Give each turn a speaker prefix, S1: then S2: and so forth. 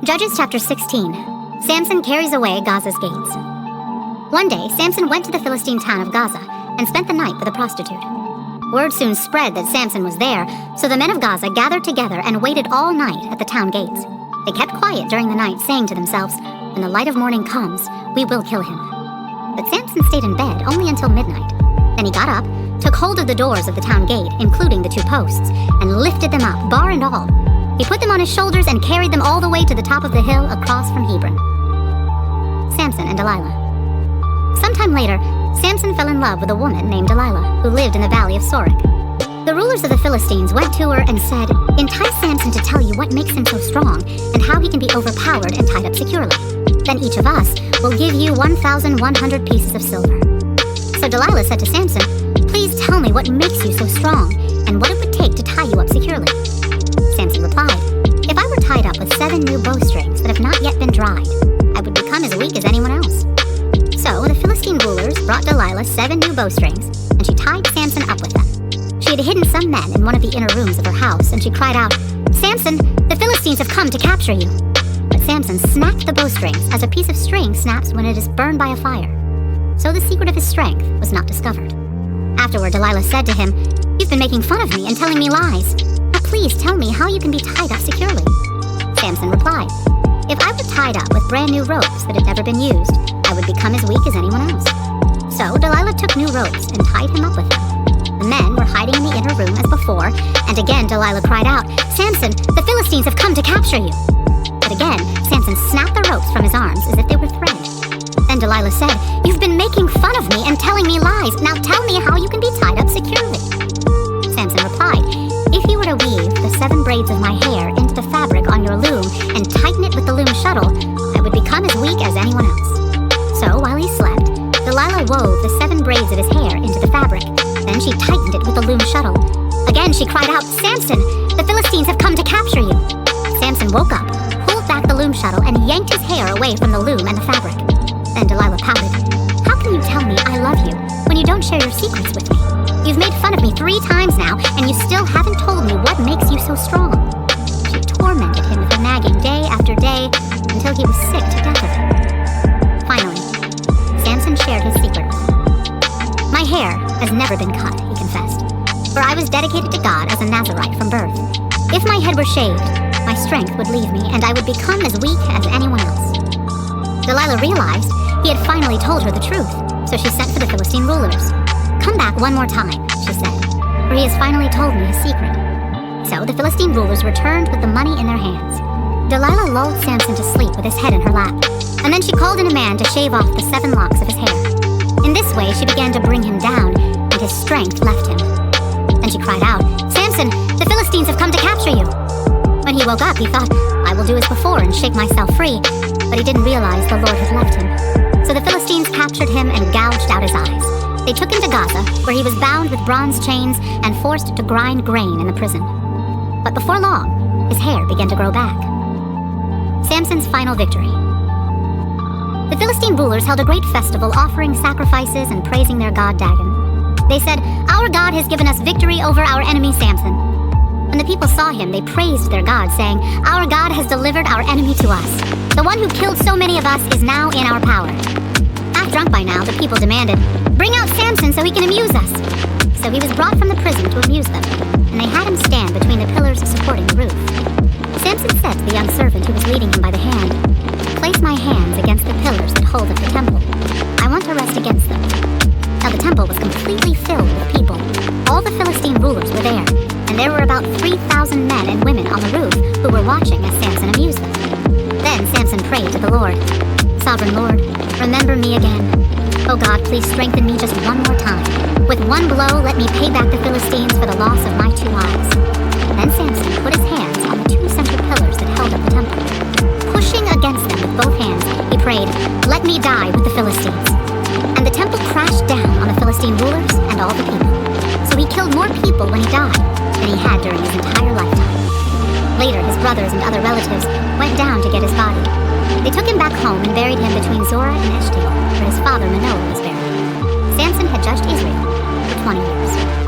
S1: Judges chapter 16. Samson carries away Gaza's gates. One day, Samson went to the Philistine town of Gaza and spent the night with a prostitute. Word soon spread that Samson was there, so the men of Gaza gathered together and waited all night at the town gates. They kept quiet during the night, saying to themselves, "When the light of morning comes, we will kill him." But Samson stayed in bed only until midnight. Then he got up, took hold of the doors of the town gate, including the two posts, and lifted them up, bar and all. He put them on his shoulders and carried them all the way to the top of the hill across from Hebron. Samson and Delilah. Sometime later, Samson fell in love with a woman named Delilah, who lived in the valley of Sorek. The rulers of the Philistines went to her and said, "Entice Samson to tell you what makes him so strong and how he can be overpowered and tied up securely. Then each of us will give you 1,100 pieces of silver." So Delilah said to Samson, "Please tell me what makes you so strong and what it would take to tie you up securely." Samson replied, "If I were tied up with 7 new bowstrings that have not yet been dried, I would become as weak as anyone else." So the Philistine rulers brought Delilah 7 new bowstrings, and she tied Samson up with them. She had hidden some men in one of the inner rooms of her house, and she cried out, "Samson, the Philistines have come to capture you." But Samson snapped the bowstrings as a piece of string snaps when it is burned by a fire. So the secret of his strength was not discovered. Afterward, Delilah said to him, "You've been making fun of me and telling me lies. Now please tell me how you can be tied up securely." Samson replied, "If I were tied up with brand new ropes that had never been used, I would become as weak as anyone else." So Delilah took new ropes and tied him up with them. The men were hiding in the inner room as before, and again Delilah cried out, "Samson, the Philistines have come to capture you." But again, Samson snapped the ropes from his arms as if they were thread. Then Delilah said, "You've been making fun of me and telling me lies. Now tell me how you can be tied up securely." Samson replied, "If you were to weave the 7 braids of my hair into the fabric on your loom and tighten it with the loom shuttle, I would become as weak as anyone else." So while he slept, Delilah wove the 7 braids of his hair into the fabric. Then she tightened it with the loom shuttle. Again she cried out, "Samson, the Philistines have come to capture you." Samson woke up, pulled back the loom shuttle, and yanked his hair away from the loom and the fabric. Then Delilah pouted, "How can you tell me I love you when you don't share your secrets with me? You've made fun of me 3 times now, and you still haven't told me what makes you so strong." She tormented him with her nagging day after day until he was sick to death of it. Finally, Samson shared his secret. "My hair has never been cut," he confessed, "for I was dedicated to God as a Nazirite from birth. If my head were shaved, my strength would leave me, and I would become as weak as anyone else." Delilah realized he had finally told her the truth, so she sent for the Philistine rulers. "Come back one more time," she said, "for he has finally told me his secret." So the Philistine rulers returned with the money in their hands. Delilah lulled Samson to sleep with his head in her lap, and then she called in a man to shave off the 7 locks of his hair. In this way she began to bring him down, and his strength left him. Then she cried out, "Samson, the Philistines have come to capture you." When he woke up, he thought, "I will do as before and shake myself free," but he didn't realize the Lord had left him. So the Philistines captured him and gouged out his eyes. They took him to Gaza, where he was bound with bronze chains and forced to grind grain in the prison. But before long, his hair began to grow back. Samson's final victory. The Philistine rulers held a great festival, offering sacrifices and praising their god Dagon. They said, "Our God has given us victory over our enemy Samson." When the people saw him, they praised their God, saying, "Our God has delivered our enemy to us. The one who killed so many of us is now in our power." Half drunk by now, the people demanded, "Bring out Samson so he can amuse us." So he was brought from the prison to amuse them, and they had him stand between the pillars supporting the roof. Samson said to the young servant who was leading him by the hand, "Place my hands against the pillars that hold up the temple. I want to rest against them." Now the temple was completely filled with people. All the Philistine rulers were there, and there were about 3,000 men and women on the roof who were watching as Samson amused them. Then Samson prayed to the Lord, "Sovereign Lord, remember me again. Oh God, please strengthen me just one more time. With one blow, let me pay back the Philistines for the loss of my 2 eyes." Then Samson put his hands on the 2 central pillars that held up the temple. Pushing against them with both hands, he prayed, "Let me die with the Philistines." And the temple crashed down on the Philistine rulers and all the people. So he killed more people when he died than he had during his entire lifetime. Later, his brothers and other relatives went down to get his body. They took him back home and buried him between Zorah and Eshtaol, where his father Manoah was buried. Samson had judged Israel for 20 years.